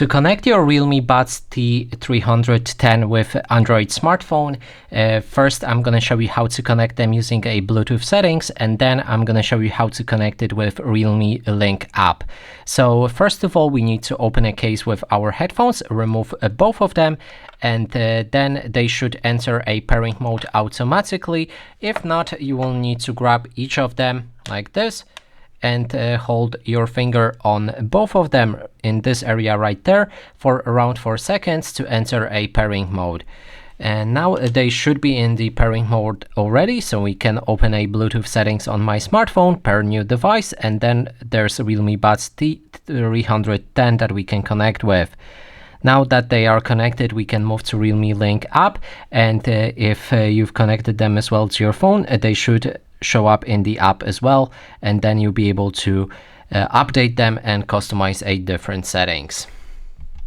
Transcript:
To connect your Realme Buds T310 with Android smartphone, first I'm going to show you how to connect them using a Bluetooth settings, and then I'm going to show you how to connect it with Realme Link app. So first of all, we need to open a case with our headphones, remove both of them, and then they should enter a pairing mode automatically. If not, you will need to grab each of them like this and hold your finger on both of them in this area right there for around 4 seconds to enter a pairing mode. And now they should be in the pairing mode already, so we can open a Bluetooth settings on my smartphone, pair new device, and then there's Realme Buds T310 that we can connect with. Now that they are connected, we can move to Realme Link app, and if you've connected them as well to your phone, they should show up in the app as well, and then you'll be able to update them and customize different settings.